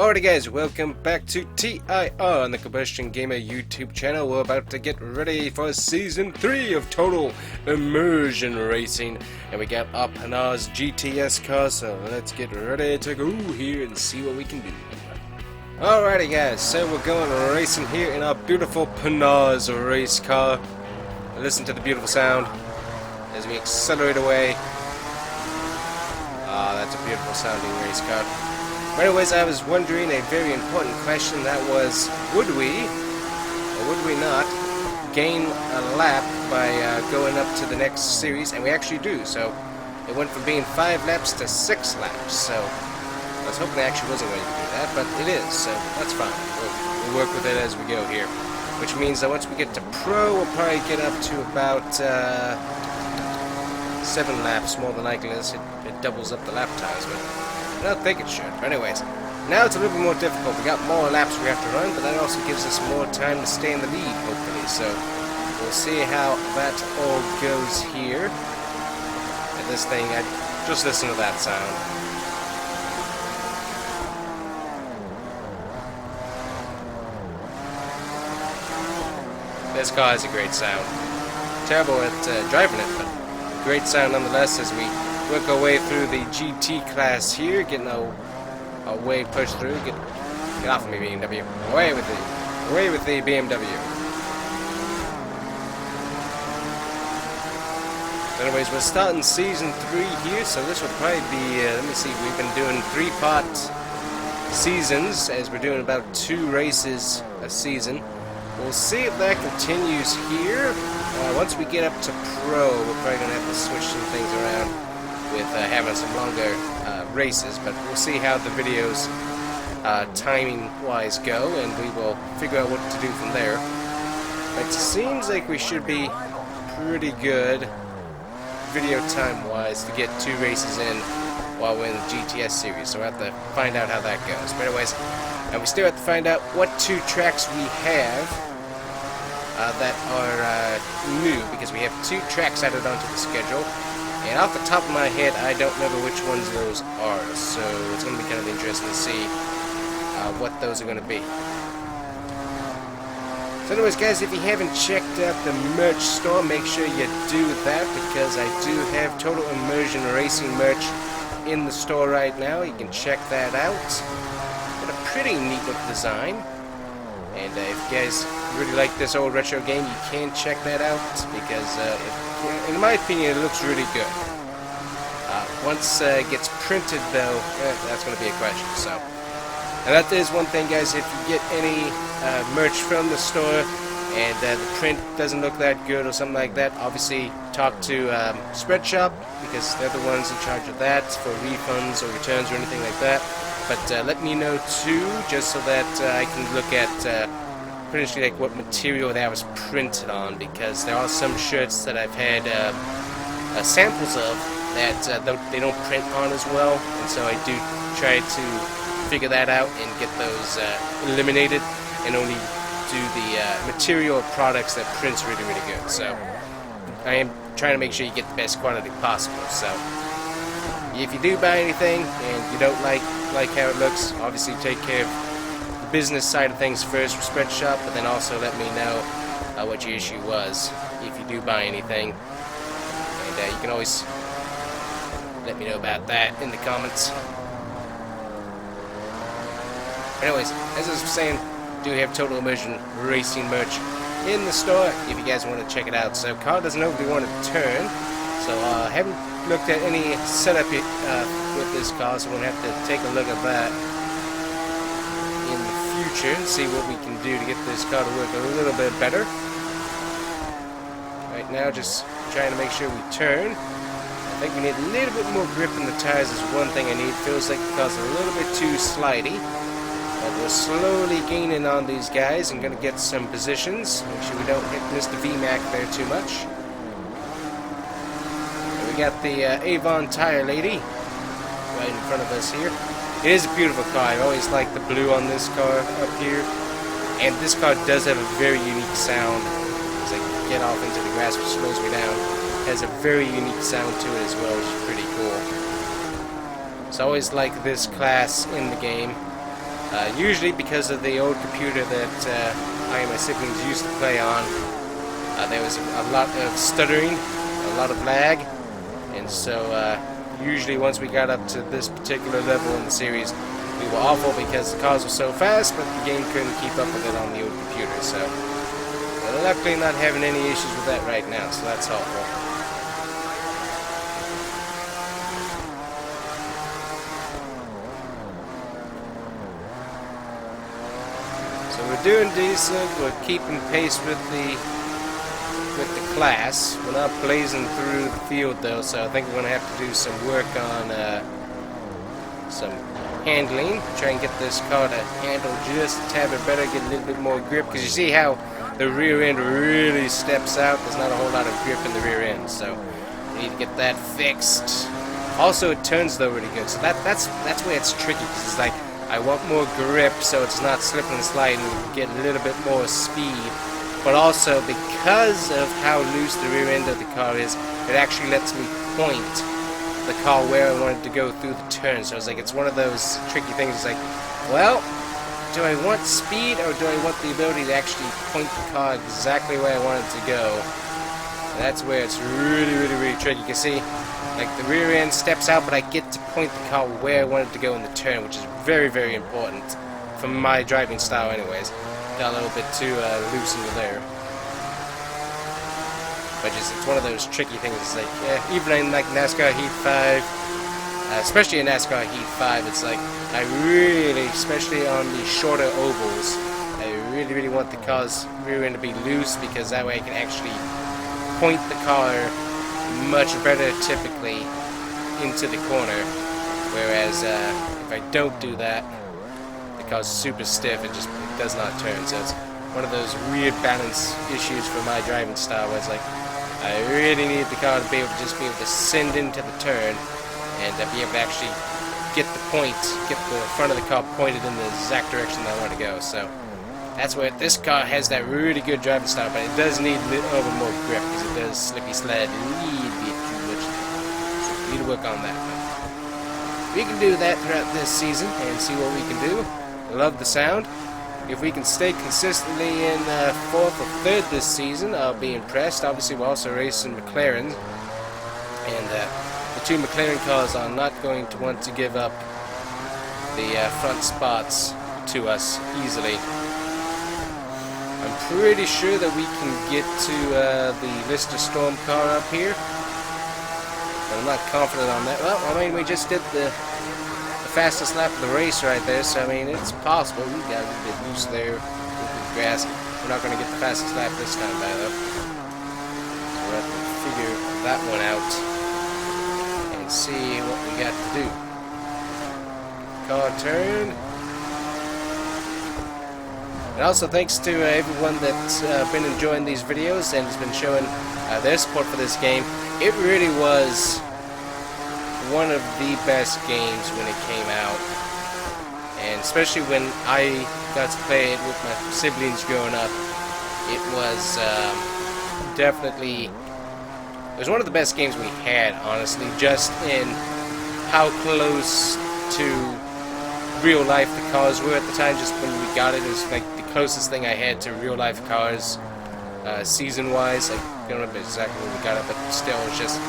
Alrighty guys, welcome back to TIR on the Combustion Gamer YouTube channel. We're about to get ready for Season 3 of Total Immersion Racing. And we got our Panars GTS car, so let's get ready to go here and see what we can do. Alrighty guys, so we're going racing here in our beautiful Panars race car. Listen to the beautiful sound as we accelerate away. Ah, that's a beautiful sounding race car. But anyways, I was wondering a very important question, that was, would we, or would we not, gain a lap by going up to the next series? And we actually do, so it went from being 5 laps to 6 laps, so I was hoping I actually wasn't going to do that, but it is, so that's fine. We'll work with it as we go here. Which means that once we get to Pro, we'll probably get up to about 7 laps, more than likely. It doubles up the lap times, but I don't think it should. But anyways, now it's a little bit more difficult. We got more laps we have to run, but that also gives us more time to stay in the lead, hopefully. So we'll see how that all goes here. And this thing, just listen to that sound. This car has a great sound. Terrible at driving it, but great sound nonetheless as we work our way through the GT class here, getting our way pushed through. Get off of me, BMW. Away with the BMW. Anyways, we're starting Season 3 here, so this will probably be, let me see, we've been doing 3-part seasons, as we're doing about 2 races a season. We'll see if that continues here. Once we get up to Pro, we're probably going to have to switch some things around with having some longer races, but we'll see how the videos timing-wise go, and we will figure out what to do from there. It seems like we should be pretty good video time-wise to get 2 races in while we're in the GTS series, so we'll have to find out how that goes. But anyways, we still have to find out what 2 tracks we have that are new, because we have 2 tracks added onto the schedule. And off the top of my head, I don't remember which ones those are, so it's going to be kind of interesting to see what those are going to be. So anyways guys, if you haven't checked out the merch store, make sure you do that, because I do have Total Immersion Racing merch in the store right now. You can check that out. Got a pretty neat look design. And if you guys really like this old retro game, you can check that out, because in my opinion, it looks really good. Once it gets printed, though, that's going to be a question. So, and that is one thing, guys. If you get any merch from the store and the print doesn't look that good or something like that, obviously talk to Spreadshop, because they're the ones in charge of that for refunds or returns or anything like that. But let me know too, just so that I can look at potentially like what material that was printed on, because there are some shirts that I've had samples of that they don't print on as well, and so I do try to figure that out and get those eliminated, and only do the material of products that prints really, really good. So I am trying to make sure you get the best quality possible. So if you do buy anything and you don't like how it looks, obviously take care of the business side of things first with Spreadshop, but then also let me know what your issue was if you do buy anything, and you can always let me know about that in the comments. Anyways, as I was saying, do have Total Immersion Racing merch in the store if you guys want to check it out. So car doesn't overly want to turn, so I haven't looked at any setup with this car, so we'll have to take a look at that in the future and see what we can do to get this car to work a little bit better. Right now, just trying to make sure we turn. I think we need a little bit more grip in the tires is one thing I need. Feels like the car's a little bit too slidey. But we're slowly gaining on these guys and going to get some positions. Make sure we don't miss the VMAX there too much. We got the Avon Tire Lady right in front of us here. It is a beautiful car. I always like the blue on this car up here. And this car does have a very unique sound. As I get off into the grass, which slows me down. It has a very unique sound to it as well, which is pretty cool. So I always like this class in the game. Usually because of the old computer that I and my siblings used to play on, there was a lot of stuttering, a lot of lag, and so usually once we got up to this particular level in the series, we were awful because the cars were so fast, but the game couldn't keep up with it on the old computer. So luckily not having any issues with that right now, so that's helpful. So we're doing decent. We're keeping pace with the class. We're not blazing through the field though, so I think we're going to have to do some work on some handling. Try and get this car to handle just a tad bit better, get a little bit more grip, because you see how the rear end really steps out. There's not a whole lot of grip in the rear end, so we need to get that fixed. Also, it turns though really good, so that's where it's tricky, because it's like I want more grip so it's not slipping and sliding, get a little bit more speed. But also, because of how loose the rear end of the car is, it actually lets me point the car where I want it to go through the turn. So it's like, it's one of those tricky things. It's like, well, do I want speed or do I want the ability to actually point the car exactly where I want it to go? And that's where it's really tricky. You can see, like, the rear end steps out, but I get to point the car where I want it to go in the turn, which is very important for my driving style anyways. Got a little bit too loose in there. But just, it's one of those tricky things. It's like, yeah, even in like NASCAR Heat 5, especially in NASCAR Heat 5, it's like, I really, especially on the shorter ovals, I really want the car's rear end to be loose, because that way I can actually point the car much better typically into the corner. Whereas if I don't do that, the car's super stiff, it just does not turn. So it's one of those weird balance issues for my driving style, where it's like, I really need the car to be able to just be able to send into the turn and be able to actually get the point, get the front of the car pointed in the exact direction that I want to go. So that's where this car has that really good driving style, but it does need a little bit more grip, because it does slippy slide a little bit too much. So we need to work on that. But we can do that throughout this season and see what we can do. Love the sound. If we can stay consistently in 4th or 3rd this season, I'll be impressed. Obviously, we're also racing McLarens, and the two McLaren cars are not going to want to give up the front spots to us easily. I'm pretty sure that we can get to the Lister Storm car up here, but I'm not confident on that. Well, I mean, we just did the fastest lap of the race right there, so I mean, it's possible. We got a little bit loose there with the grass. We're not going to get the fastest lap this time by though, so we'll have to figure that one out and see what we got to do. Car turn. And also thanks to everyone that's been enjoying these videos and has been showing their support for this game. It really was one of the best games when it came out, and especially when I got to play it with my siblings growing up, it was definitely, it was one of the best games we had, honestly, just in how close to real life the cars were at the time. Just when we got it, it was like the closest thing I had to real life cars season wise. I don't remember exactly when we got it, but still, it's just,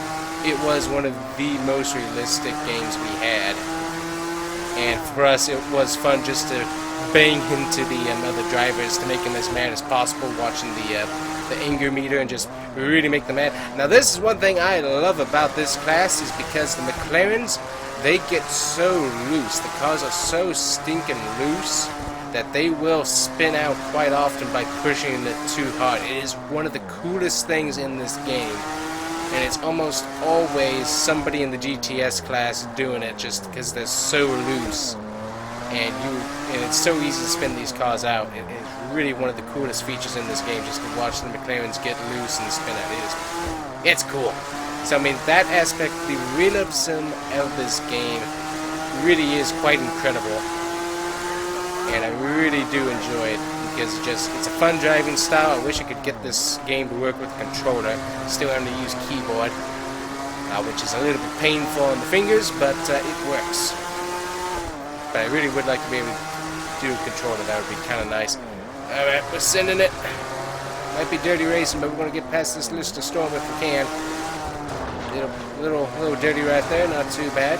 it was one of the most realistic games we had, and for us it was fun just to bang into the other drivers to make them as mad as possible, watching the anger meter and just really make them mad. Now this is one thing I love about this class, is because the McLarens, they get so loose, the cars are so stinking loose that they will spin out quite often by pushing it too hard. It is one of the coolest things in this game. And it's almost always somebody in the GTS class doing it, just because they're so loose, and it's so easy to spin these cars out. It is really one of the coolest features in this game, just to watch the McLarens get loose and spin out. It's cool. So I mean, that aspect, the realism of this game, really is quite incredible, and I really do enjoy it. Because it's a fun driving style. I wish I could get this game to work with a controller. Still having to use keyboard, which is a little bit painful on the fingers, but it works. But I really would like to be able to dual controller. That would be kind of nice. Alright, we're sending it. Might be dirty racing, but we're going to get past this Lister Storm if we can. Little dirty right there, not too bad.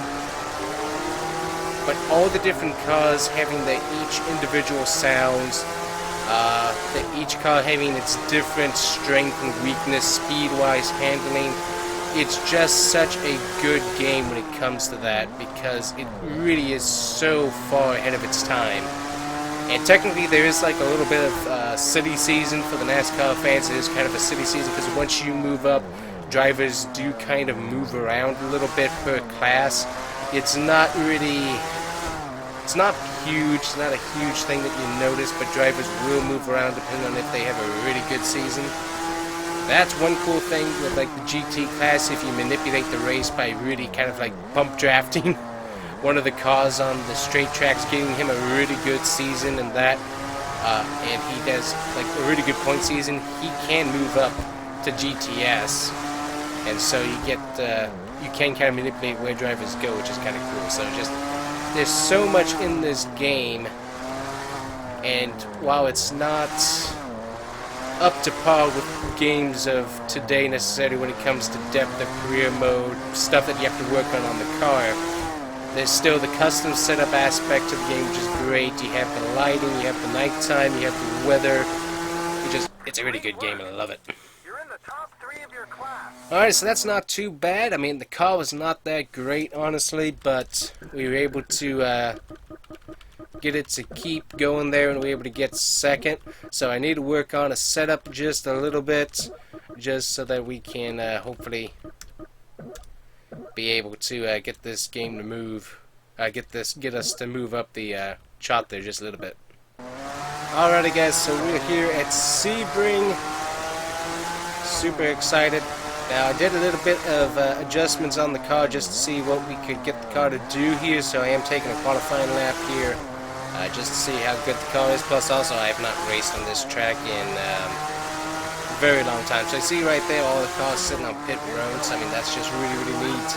But all the different cars having their each individual sounds, each car having its different strength and weakness, speed-wise, handling. It's just such a good game when it comes to that, because it really is so far ahead of its time. And technically there is like a little bit of city season for the NASCAR fans. It is kind of a city season, because once you move up, drivers do kind of move around a little bit per class. It's not really... It's not huge, it's not a huge thing that you notice, but drivers will move around depending on if they have a really good season. That's one cool thing with like the GT class, if you manipulate the race by really kind of like bump drafting one of the cars on the straight tracks, getting him a really good season and that, and he does like a really good point season, he can move up to GTS, and so you get, you can kind of manipulate where drivers go, which is kind of cool. So just, there's so much in this game, and while it's not up to par with games of today necessarily when it comes to depth of career mode, stuff that you have to work on the car, there's still the custom setup aspect of the game, which is great. You have the lighting, you have the nighttime, you have the weather. It's a really good game and I love it. You're in the top 3 of your class. Alright, so that's not too bad. I mean, the car was not that great, honestly, but we were able to get it to keep going there, and we were able to get second. So I need to work on a setup just a little bit, just so that we can hopefully be able to get this game to move, get us to move up the chart there just a little bit. Alrighty guys, so we're here at Sebring. Super excited. Now I did a little bit of adjustments on the car just to see what we could get the car to do here, so I am taking a qualifying lap here just to see how good the car is. Plus also I have not raced on this track in a very long time. So you see right there all the cars sitting on pit roads. I mean, that's just really, really neat.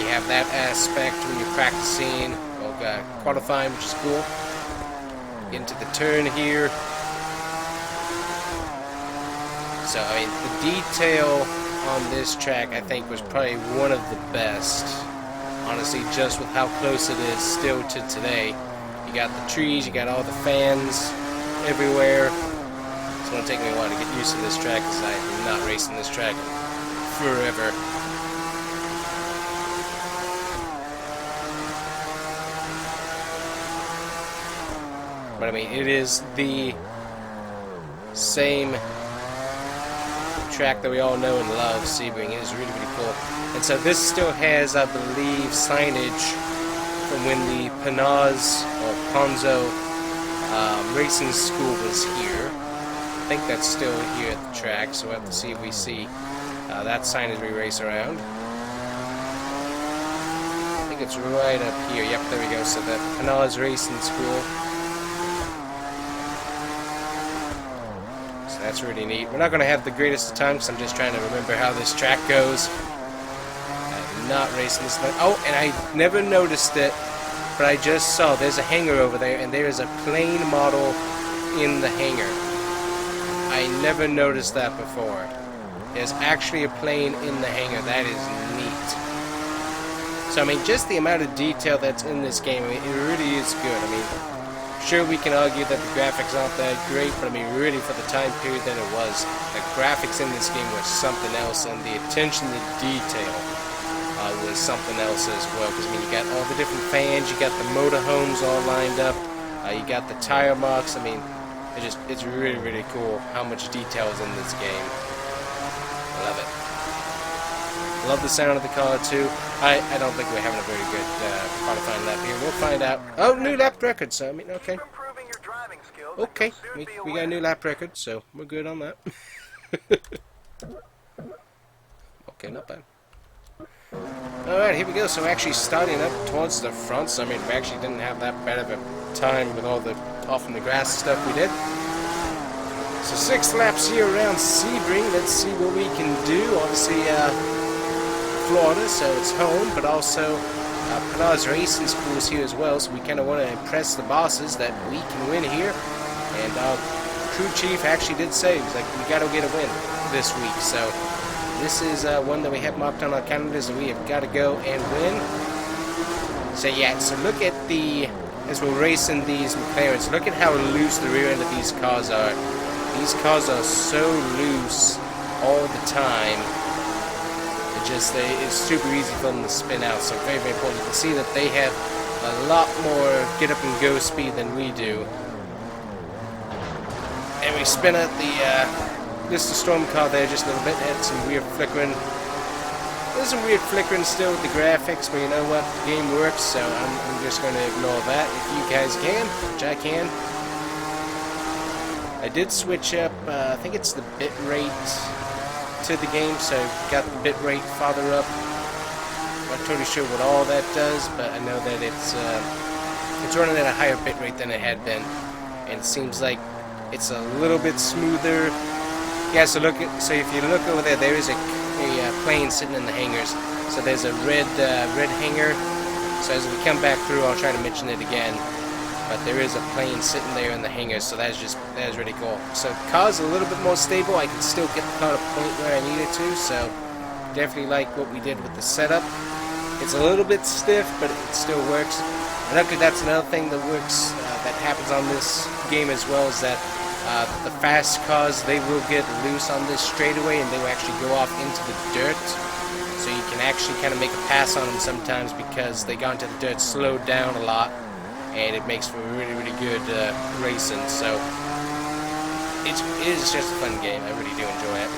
You have that aspect when you're practicing or qualifying, which is cool. Get into the turn here. So I mean, the detail on this track I think was probably one of the best, honestly, just with how close it is still to today. You got the trees, you got all the fans everywhere. It's going to take me a while to get used to this track because I am not racing this track forever. But I mean, it is the same track that we all know and love. Sebring is really, really cool. And so this still has, I believe, signage from when the Panaz or Ponzo racing school was here. I think that's still here at the track, so we'll have to see if we see that sign as we race around. I think it's right up here. Yep, there we go. So the Panaz Racing School. So that's really neat. We're not going to have the greatest of time because I'm just trying to remember how this track goes. I'm not racing this thing. Oh, and I never noticed it, but I just saw there's a hangar over there, and there is a plane model in the hangar. I never noticed that before. There's actually a plane in the hangar. That is neat. So I mean, just the amount of detail that's in this game, I mean, it really is good. I mean, sure, we can argue that the graphics aren't that great, but I mean, really, for the time period that it was, the graphics in this game was something else, and the attention to detail was something else as well. Because I mean, you got all the different fans, you got the motorhomes all lined up, you got the tire marks. I mean, it's really, really cool how much detail is in this game. I love it. Love the sound of the car too. I don't think we're having a very good qualifying lap here. We'll find out. Oh, new lap record. So I mean, okay. Okay, we got a new lap record, so we're good on that. Okay, not bad. Alright, here we go. So we're actually starting up towards the front. So I mean, we actually didn't have that bad of a time with all the off in the grass stuff we did. So 6 laps here around Sebring. Let's see what we can do. Obviously, Florida, so it's home, but also Penard's Racing School is here as well, so we kind of want to impress the bosses that we can win here. And our crew chief actually did say, he was like, we got to get a win this week. So this is one that we have marked on our calendars that we have got to go and win. So yeah, so look at the, as we're racing these McLarens, look at how loose the rear end of these cars are. These cars are so loose all the time. It's super easy for them to spin out, so very, very important. You can see that they have a lot more get up and go speed than we do. And we spin out the storm car there just a little bit. Had some weird flickering. There's some weird flickering still with the graphics, but you know what? The game works, so I'm just going to ignore that. If you guys can, which I can. I did switch up, I think it's the bit rate to the game, so got the bit rate farther up. I'm not totally sure what all that does, but I know that it's running at a higher bit rate than it had been, and it seems like it's a little bit smoother. Yeah, so so if you look over there, there is a plane sitting in the hangars. So there's a red hangar. So as we come back through, I'll try to mention it again. But there is a plane sitting there in the hangar, so that is really cool. So the car's a little bit more stable. I can still get the car to point where I need it to, so definitely like what we did with the setup. It's a little bit stiff, but it still works. And okay, that's another thing that works, that happens on this game as well, is that the fast cars, they will get loose on this straightaway, and they will actually go off into the dirt. So you can actually kind of make a pass on them sometimes because they got into the dirt, slowed down a lot. And it makes for really, really good racing. So it is just a fun game. I really do enjoy it.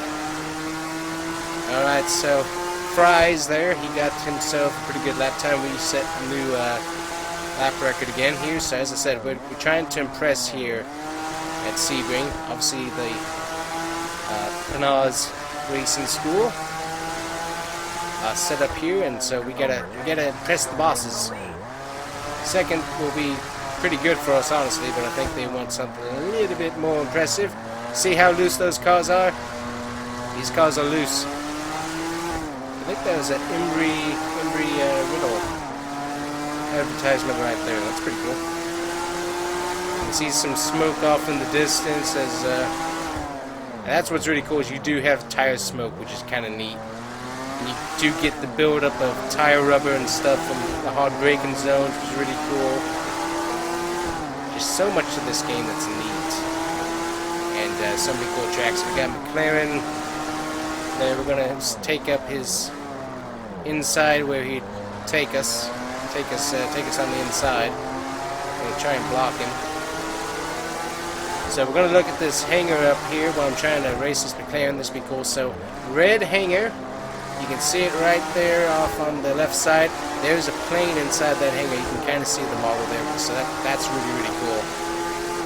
Alright, so Fries there, he got himself a pretty good lap time. We set a new lap record again here. So as I said, we're trying to impress here at Sebring. Obviously the Penard's Racing School set up here, and so we gotta impress the bosses. Second will be pretty good for us, honestly, but I think they want something a little bit more impressive. See how loose those cars are? These cars are loose. I think that was an Embry Riddle advertisement right there. That's pretty cool. You can see some smoke off in the distance. And that's what's really cool, is you do have tire smoke, which is kind of neat. And you do get the buildup of tire rubber and stuff from the hard braking zones, which is really cool. There's so much to this game that's neat. And so many cool tracks. We got McLaren there. We're going to take up his inside where he'd take us on the inside. We're going to try and block him. So we're going to look at this hangar up here while I'm trying to race this McLaren. This would be cool. So red hangar. You can see it right there off on the left side. There's a plane inside that hangar. You can kind of see the model there. So that's really, really cool.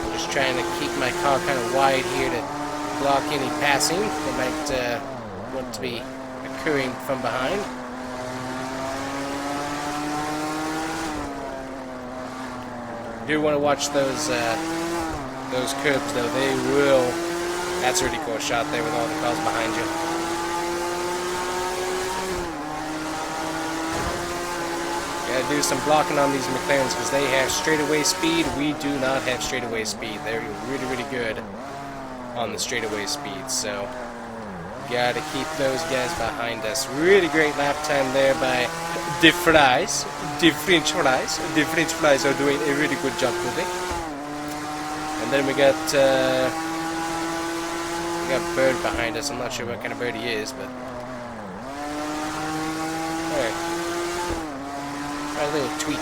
I'm just trying to keep my car kind of wide here to block any passing that might want to be occurring from behind. I do want to watch those curbs though. They will. That's a really cool shot there with all the cars behind you. Gotta do some blocking on these McLarens because they have straightaway speed. We do not have straightaway speed. They're really, really good on the straightaway speed. So gotta keep those guys behind us. Really great lap time there by the Fries. The French Fries. The French Fries are doing a really good job today. And then we got Bird behind us. I'm not sure what kind of bird he is, but alright. A little tweet.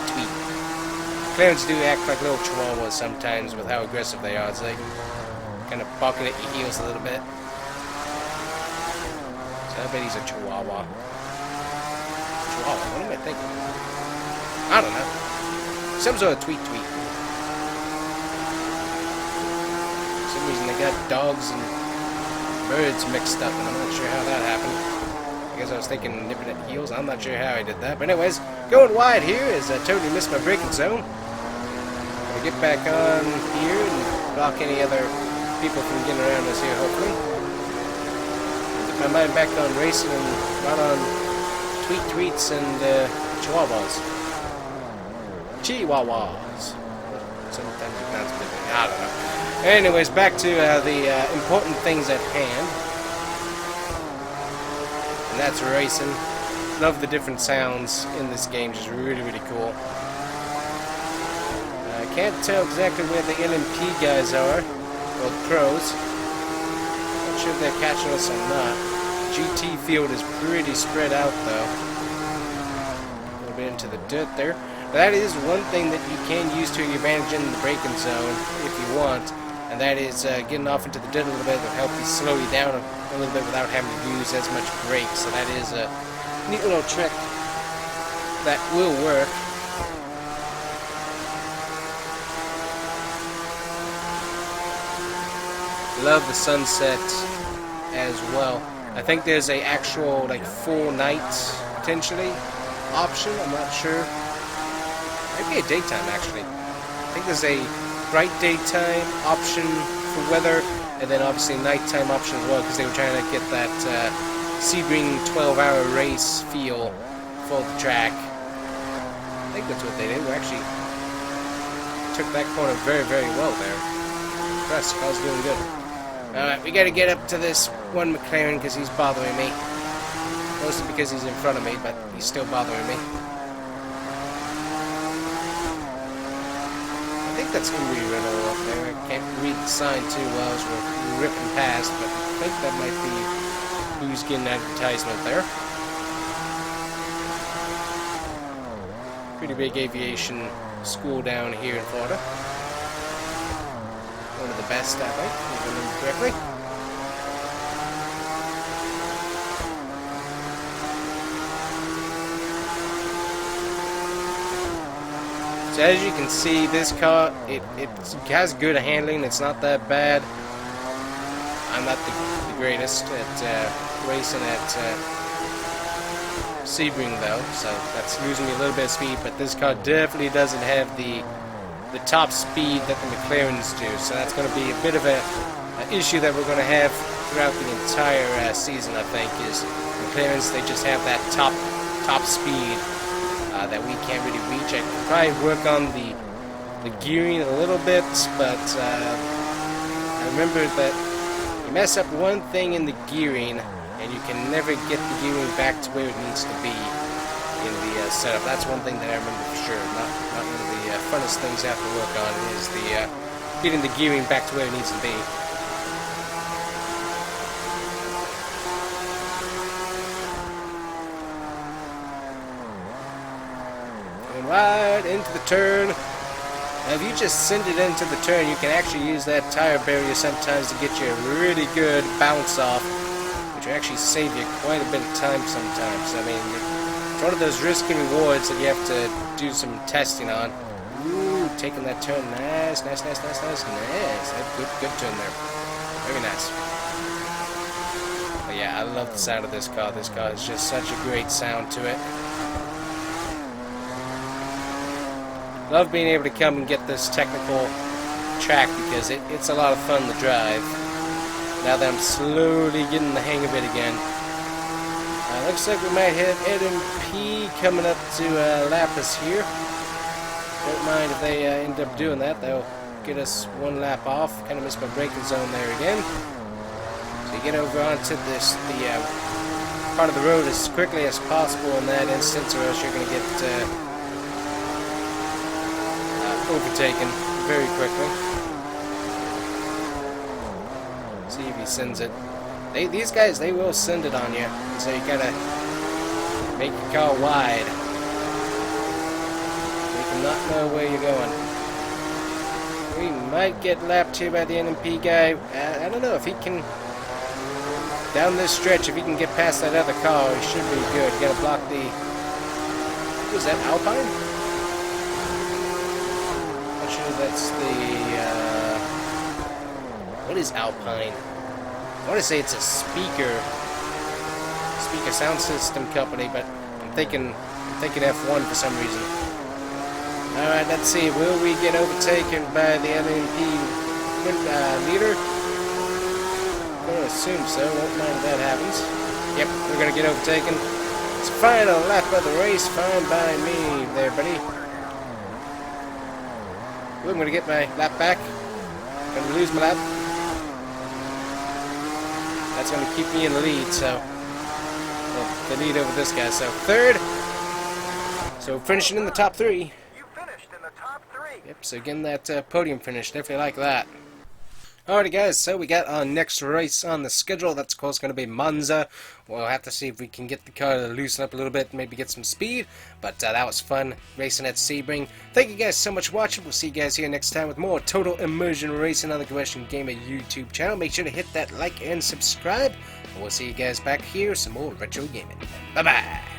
McLarens do act like little chihuahuas sometimes with how aggressive they are. It's like kind of barking at your heels a little bit. So I bet he's a chihuahua. Chihuahua? What am I thinking? I don't know. Some sort of tweet. For some reason they got dogs and birds mixed up, and I'm not sure how that happened. I guess I was thinking nipping at heels. I'm not sure how I did that. But anyways, going wide here as I totally missed my braking zone. I'll get back on here and block any other people from getting around us here, hopefully. Get my mind back on racing and not on tweets and chihuahuas. Chihuahuas. Sometimes you pronounce it differently. I don't know. Anyways, back to the important things at hand. And that's racing. Love the different sounds in this game. Just really, really cool. I can't tell exactly where the LMP guys are. Or the pros. Not sure if they're catching us or not. GT field is pretty spread out though. A little bit into the dirt there. That is one thing that you can use to your advantage in the braking zone if you want, and that is getting off into the dirt a little bit will help you slow you down a little bit without having to use as much brakes. So that is a neat little trick that will work. Love the sunset as well. I think there's a actual like full night potentially option. I'm not sure. Maybe a daytime actually. I think there's a bright daytime option for weather, and then obviously nighttime option as well, because they were trying to get that Sebring 12-hour race feel for the track. I think that's what they did. We actually took that corner very, very well there. Impressed. I was doing good. Alright, we gotta get up to this one McLaren because he's bothering me. Mostly because he's in front of me, but he's still bothering me. I think that's Embry Riddle up there. I can't read the sign too well as we're ripping past, but I think that might be who's getting advertisement there. Pretty big aviation school down here in Florida. One of the best, I think, if I remember correctly. So as you can see, this car, it has good handling. It's not that bad. I'm not the greatest at racing at Sebring though, so that's losing me a little bit of speed. But this car definitely doesn't have the top speed that the McLarens do. So that's going to be a bit of an issue that we're going to have throughout the entire season. I think is McLarens, they just have that top speed. That we can't really reach. I can probably work on the gearing a little bit, but I remember that you mess up one thing in the gearing, and you can never get the gearing back to where it needs to be in the setup. That's one thing that I remember for sure. Not one of the funnest things I have to work on is the getting the gearing back to where it needs to be. Right into the turn. Now if you just send it into the turn, you can actually use that tire barrier sometimes to get you a really good bounce off, which will actually save you quite a bit of time sometimes. I mean, it's one of those risky rewards that you have to do some testing on. Ooh, taking that turn. Nice. That's good turn there. Very nice. But yeah, I love the sound of this car. This car is just such a great sound to it. Love being able to come and get this technical track because it's a lot of fun to drive. Now that I'm slowly getting the hang of it again. Looks like we might have Ed and P coming up to Lapis here. Don't mind if they end up doing that. They'll get us one lap off. Kind of missed my braking zone there again. So you get over onto the part of the road as quickly as possible in that instance, or else you're going to get overtaken very quickly. See if he sends it. These guys, they will send it on you. So you gotta make your car wide. They cannot know where you're going. We might get lapped here by the NMP guy. I don't know if he can, down this stretch, if he can get past that other car, he should be good. You gotta block the, what was that, Alpine? That's the, what is Alpine? I want to say it's a speaker sound system company, but I'm thinking F1 for some reason. Alright, let's see, will we get overtaken by the LMP leader? I'm going to assume so, won't mind if that happens. Yep, we're going to get overtaken. It's final lap of the race, fine by me there, buddy. Ooh, I'm going to get my lap back. I'm going to lose my lap. That's going to keep me in the lead, so... Well, the lead over this guy, so third. So finishing in the top 3. You finished in the top 3. Yep, so getting that podium finish, definitely like that. Alrighty guys, so we got our next race on the schedule. That's of course going to be Monza. We'll have to see if we can get the car to loosen up a little bit, maybe get some speed. But that was fun, racing at Sebring. Thank you guys so much for watching. We'll see you guys here next time with more Total Immersion Racing on the Combustion Gamer YouTube channel. Make sure to hit that like and subscribe. And we'll see you guys back here, some more retro gaming. Bye-bye!